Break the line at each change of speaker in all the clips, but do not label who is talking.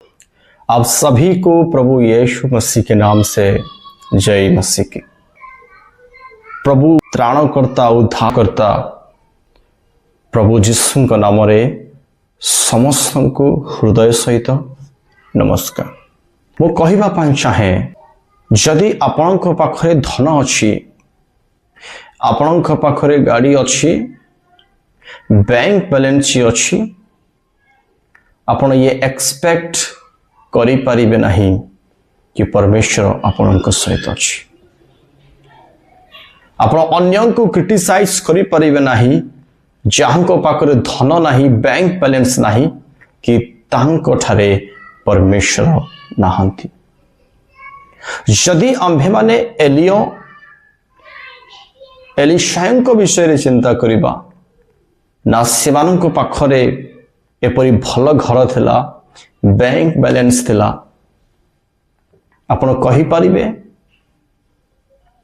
आप सभी को प्रभु यीशु मसीह के नाम से जय मसीह की। प्रभु त्राणकर्ता उद्धारकर्ता प्रभु जीशु नाम रे समस्त को हृदय सहित नमस्कार। मु कहवा चाहे जदि आपण पाखरे धन अच्छी, आपण पाखरे गाड़ी अच्छी, बैंक बैलेंस अच्छी, आपण ये एक्सपेक्ट करि परिबे नहीं कि परमेश्वर आपण सहित अच्छी। आपण अन्य को क्रिटिसाइज करि परिबे नहीं जहां पाखरे धन नहीं, बैंक बैलेंस नहीं कि तांको ठारे परमेश्वर नाहंती। जदि आम्भे माने एलिशायଙ୍କ विषय चिंता करिबा ना सेमानଙ୍କ पाखरे एपरि भल घर थिला, बैंक बैलेंस थिला, आपण कहि परिबे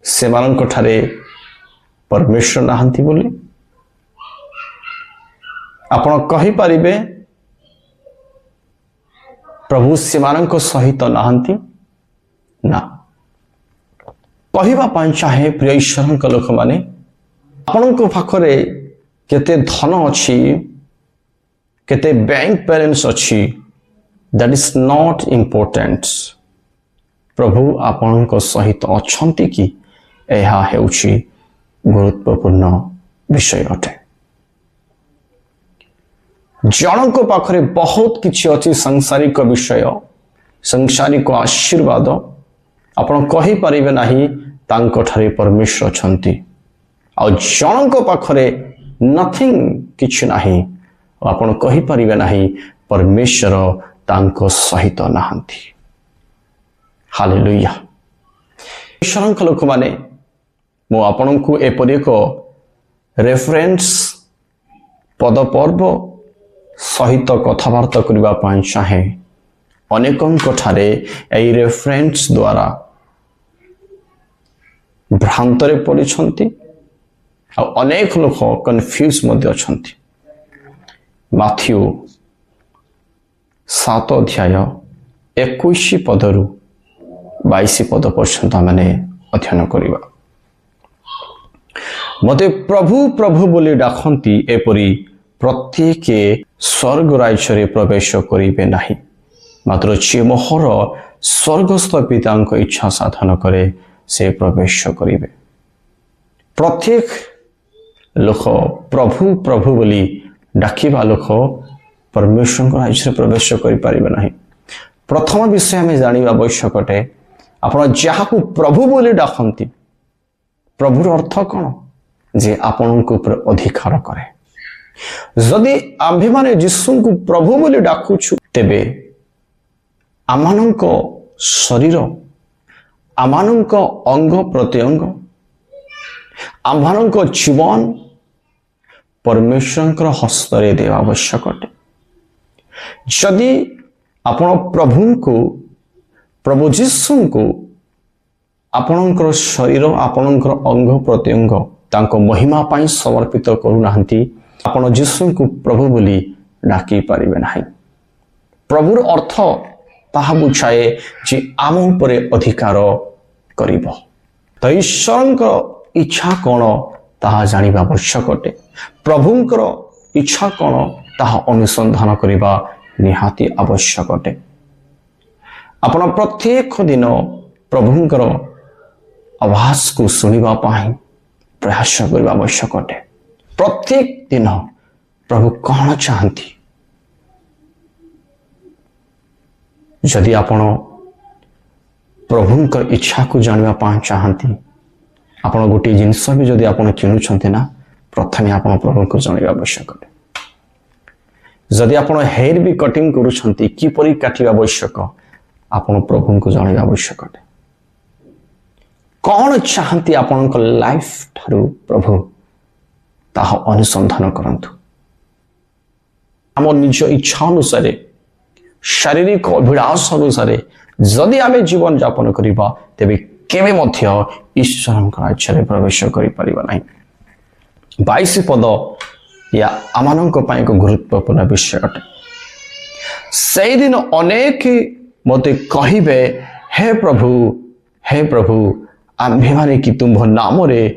सेमानଙ୍କ ठारे परमेश्वर नाहंती बोली? आपण कहि परिबे प्रभु सेमानଙ୍କ सहित नाहंती? ना। कहवा चाहे प्रिय ईश्वर लोक माने आपण पाखरे केते धन अच्छी, केते बैंक बैलेंस अच्छी, दैट इज नॉट इम्पोर्टेंट। प्रभु आपण सहित अच्छंती कि यह हेउछि गुरुत्वपूर्ण विषय अटे। जनक पाखरे बहुत किछि अछि सांसारिक विषय, सांसारिक आशीर्वाद, आपण कहि परिबे नाही तांको ठारे परमेश्वर अछंती। आ जनक पाखरे नथिंग किछि नाही, आपण कहि परिबे नाही परमेश्वर तांको सहित नाहंती। हालेलुया। ईश्वरଙ୍କ लोक माने मो आपणଙ୍କୁ एपरि एक रेफरेंस पद पर्व सहित कथबार्ता करबा पाई चाहे। अनेकଙ୍କ ठारे एई रेफरेंस द्वारा भ्रांतरे पड़िछंती आ अनेक लोक कन्फ्यूज मध्य अछंती। माथ्यू 7 अध्याय 21 पदरु 22 पद पर्यंत माने अध्ययन करिबा। मते प्रभु प्रभु बोली डाकंती एपरि प्रत्येक स्वर्ग राज्य प्रवेश करिबे नाही, मात्र जे मोहर स्वर्गस्थ पितांक इच्छा साधन करे से प्रवेश करिबे। प्रत्येक लोक प्रभु प्रभु बोली डाकिबा लोक परमेश्वर राज्य प्रवेश करि परिबे नाही। प्रथम विषय हमें जानिबा आवश्यक अटे, आपण जहाकू प्रभु बोली डाकंती, प्रभुर अर्थ कौन? जे आपणक ऊपर अधिकार करे। जदि आम्भे माने जीशु को प्रभु बोली डाकुछु, तेबे आमानंक शरीर, आमानंक अंग प्रत्यंग, आम्भानंक जीवन परमेश्वर हस्तरे देवा आवश्यक अटे। जदि आपण प्रभु को, प्रभु जीशु को आपणकर शरीर, आपणकर अंग प्रत्यंग तांको महिमा पाई समर्पित करूनाहंती, आपण जीशु को प्रभु बोली डाकी पारिबे नाही। प्रभुर अर्थ ताहा बुझाए जे आम उपरे अधिकार करिबो। तो ईश्वरंकर इच्छा कौन ताहा जानिबा आवश्यक अटे। प्रभुंकर इच्छा कौन ताहा अनुसंधान करिबा निहाती आवश्यक अटे। आपण प्रत्येक दिन प्रभुंकर आवाज को सुनिबा पाई प्रयास करबा आवश्यक अटे। प्रत्येक दिन प्रभु कौन चाहती? जदि आपण प्रभुंकर इच्छा को जानवा पाई चाहती, आपण गोटे जिनस भी जदि आपण किणुछंती ना, प्रथमे आपण प्रभु को जानिबा आवश्यक अटे। जदि आपण हेयर भी कटिंग करूछंती, किपरि काटिबा आवश्यक, आपण प्रभु को जानिबा आवश्यक अटे। कौन चाहती आपणक लाइफ ठारू प्रभु, ताहा अनुसंधान करंतु। आम निज इच्छा अनुसार, शारीरिक अभिलाष अनुसार जदि आमे जीवन यापन करिबा, तेबे केबे मध्य ईश्वरक राज्य प्रवेश करि परिबा नाही। 22 पद या आमानंक पाई एक गुरुत्वपूर्ण विषय अटे। से दिन अनेक मते कहिबे हे प्रभु आम्भे माने कि तुम्भ नाम रे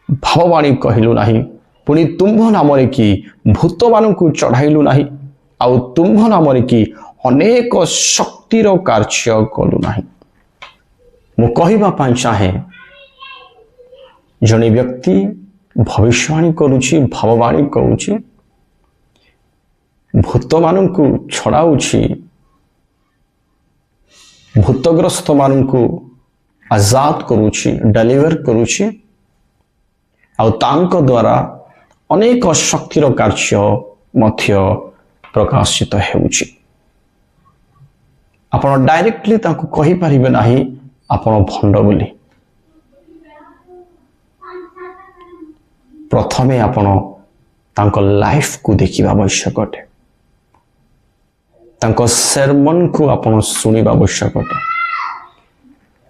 भाववाणी कहिलु नाही पुणी तुम्भ नाम रे कि भूत मान को चढ़ाइलु नाही आउ तुम्भ नाम रे कि अनेक शक्तिर कार्य कलु नाही। मु कहिबा पाई चाहे जने व्यक्ति भविष्यवाणी करुछि भाववाणी करुछि भूत मान को छड़ाउछि भूतग्रस्त मान को आजाद करुछि डेलीवर करुछि आउ तांको द्वारा अनेक शक्तिर कार्य मध्य प्रकाशित हेउछि। आपण डायरेक्टली तांको कहि परिबे नाही आपण भंड बोली प्रथमे आपण तांको लाइफ को देखिबा आवश्यक अटे तांको sermon को आपण सुनिबा आवश्यक अटे।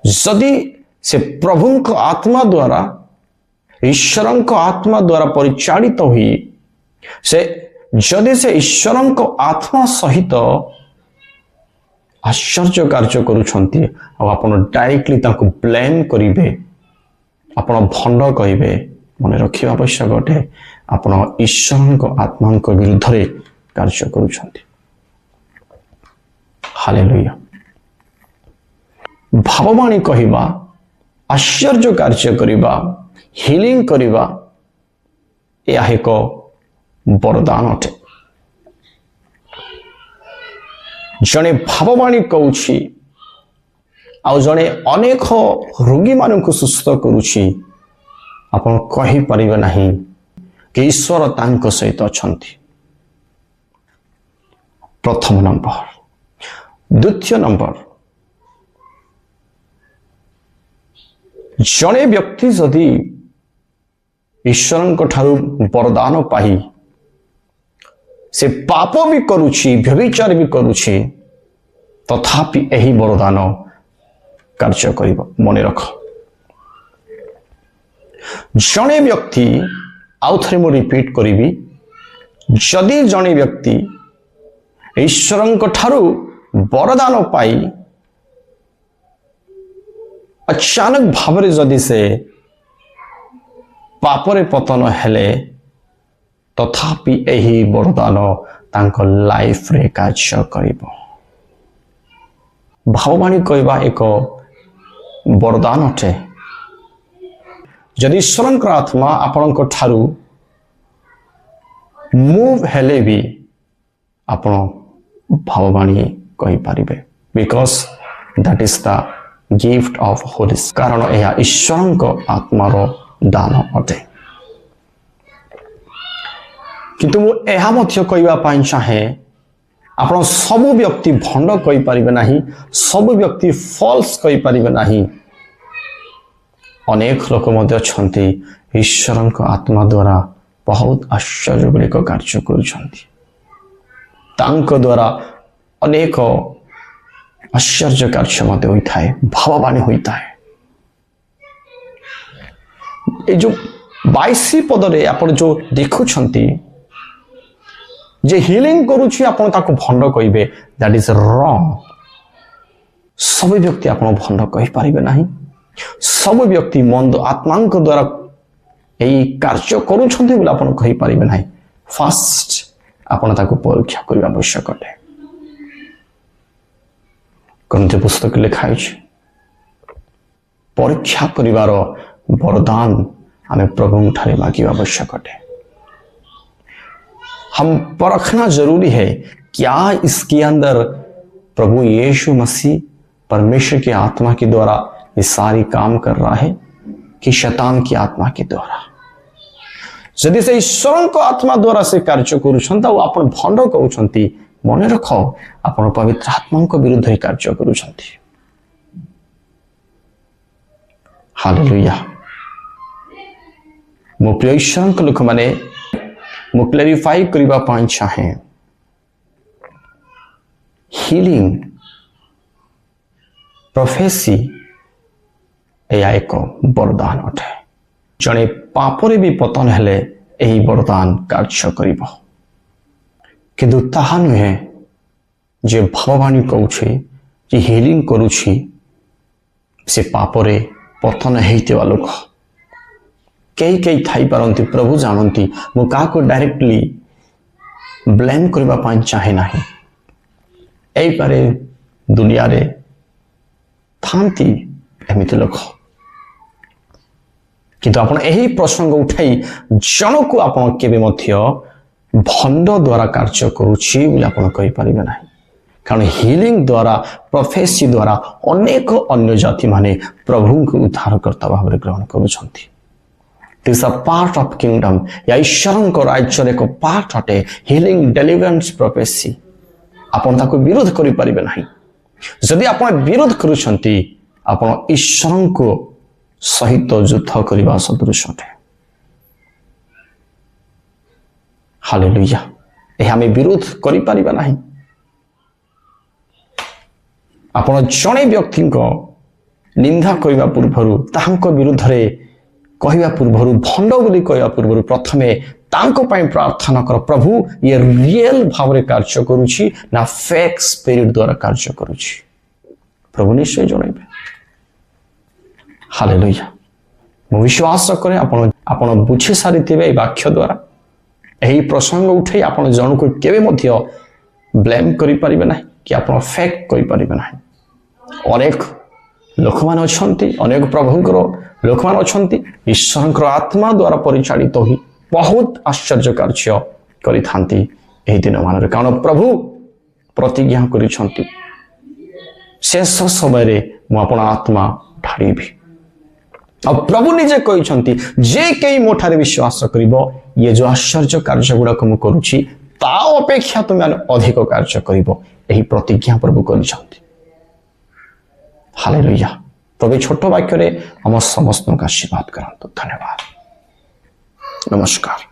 जदि से प्रभुंक आत्मा द्वारा ईश्वरंक आत्मा द्वारा परिचालित हुई से जदि से ईश्वरंक आत्मा सहित आश्चर्य कार्य करुछंती आपण डायरेक्टली तांको ब्लेम करिवे आपण भंड कहिबे मन रखिबा आवश्यक अटे आपण ईश्वरंक आत्मांक विरुद्ध रे कार्य करुछंती। हालेलुया। भाववाणी कहिबा आश्चर्य कार्य करिबा हिलिंग करिबा या एक वरदान अटे। जने भाववाणी कहूछि आ जने अनेक रोगी मान को सुस्थ करुछि आपण कहि परिबे नाही कि ईश्वर तांको सहित अछंती। प्रथम नंबर। द्वितीय नंबर जने व्यक्ति जदि ईश्वरंक ठारू वरदान पाई से पाप भी करुछि व्यभिचार भी करुछि तथापि एही वरदान कार्य करिबो। मने रख जने व्यक्ति आउ थरे मु रिपीट करिबी जदि जने व्यक्ति ईश्वरंक ठारू वरदान पाई अचानक भावरे जदि से पापरे पतन हेले तथापि एही वरदान तांको लाइफ रे कार्य करिबो। भाववाणी कहवा एक वरदान अटे। जदि ईश्वरंक आत्मा आपणक ठारू मूव हेले भी आपण भाववाणी कहि पारिबे because that is the gift of holy कारण यह ईश्वरंक आत्मार दान अटे। किंतु मु एहा मध्य कहवा पाई चाहे आपण सब व्यक्ति भंड कहि पारिबे नाही सब व्यक्ति फॉल्स कहि पारिबे नाही। अनेक लोक मध्य छंती ईश्वरंक आत्मा द्वारा बहुत आश्चर्य गुलिक कार्य करुछंती तांको द्वारा अनेक आश्चर्य कार्य मते होता है भाववाणी होता है। ये जो 22 पदरे आप जो देखुछंती जे हिलिंग करुछि आपण ताको भंड कहिबे दैट इज रॉन्ग। सब व्यक्ति आपण भंड कहि पारिबे नाही सब व्यक्ति मंद आत्मांक द्वारा एई कार्य करुछंती बोला आपण कहि पारिबे नाही। फर्स्ट आपण ताको परीक्षा करबा आवश्यक अटे। ग्रंथ पुस्तक लिखाई परीक्षा करिवार वरदान आमे प्रभु ठारे मांगिबा आवश्यक अटे। हम परखना जरूरी है क्या इसके अंदर प्रभु यीशु मसीह परमेश्वर की आत्मा के द्वारा ये सारी काम कर रहा है कि शैतान की आत्मा के द्वारा। यदि से ईश्वर को आत्मा द्वारा से कार्य करुछंता वो आपण भंड कहउछंती मने रख आपण पवित्र आत्मा को विरुद्ध ही कार्य करुछंती। हालेलुया। मो प्रिय ईश्वर को लोक माने मो क्लेरिफाई करिबा पाई चाहे हीलिंग प्रोफेसी या एक वरदान अटे। जने पापरे भी पतन हेले एही वरदान कार्य करिबो किंतु ताहा नुहे जे भगवानी कौछे जे हिलिंग करुछि से पापरे पतन हेइतेवा लोक कई कई थाई पारंती प्रभु जानती मु काको डायरेक्टली ब्लेम करबा पाई चाहे नाही एई पारे दुनिया रे थांती एमिति लोक किंतु आपण एही प्रसंग उठाई जनकु आपण केबे मध्य भंड द्वारा कार्य करुछि बोली आपण कहि परिबे नाही कारण हिलिंग द्वारा प्रोफेसी द्वारा अनेक अन्य जाति माने प्रभु को उद्धारकर्ता भाव ग्रहण करुछंती It is a part of kingdom. या ईश्वर को राज्य एक पार्ट अटे healing deliverance prophecy. आपण ताको विरोध करि परिबे नाही जदि आपण विरोध करूछंती आपण ईश्वर को सहित युद्ध करबा सदृश अटे हालेलुया ए हमें विरोध करि परिबा नाही आपण जणे व्यक्ति को निंदा करबा पूर्वरु तांको विरुद्ध रे कहवा पूर्व भंड बोली कहवा पूर्व प्रथमे तांको पाई प्रार्थना कर प्रभु ये रियल भाव रे कार्य करुछि ना फेक स्पिरिट द्वारा कार्य करुछि प्रभु निश्चय जणाइबे हालेलुया मु विश्वास करे आपण बुझी सारिथिबे ए वाक्य द्वारा एही प्रसंग उठै आपण जन को केबे मध्य ब्लेम करि परिबे नाही कि आपण फेक कहि परिबे नाही अनेक लोक मान अछंती अनेक प्रभुंकर लोक मान अछंती ईश्वर आत्मा द्वारा परिचालित हो बहुत आश्चर्य कार्य करि थांती एही दिन मान कारण प्रभु प्रतिज्ञा करिसंती शेष समय रे मु आपण आत्मा ढाळीबी अब प्रभु निजे कहिसंती जे केई मोठारे विश्वास करिवो ये जो आश्चर्य कार्य गुडा को मु करूची ता अपेक्षा तुम अधिक कार्य करिवो एही प्रतिज्ञा प्रभु करिसंती हालेलुया प्रभु छोट वाक्य रे हम समस्त का आशीर्वाद करंतु धन्यवाद नमस्कार।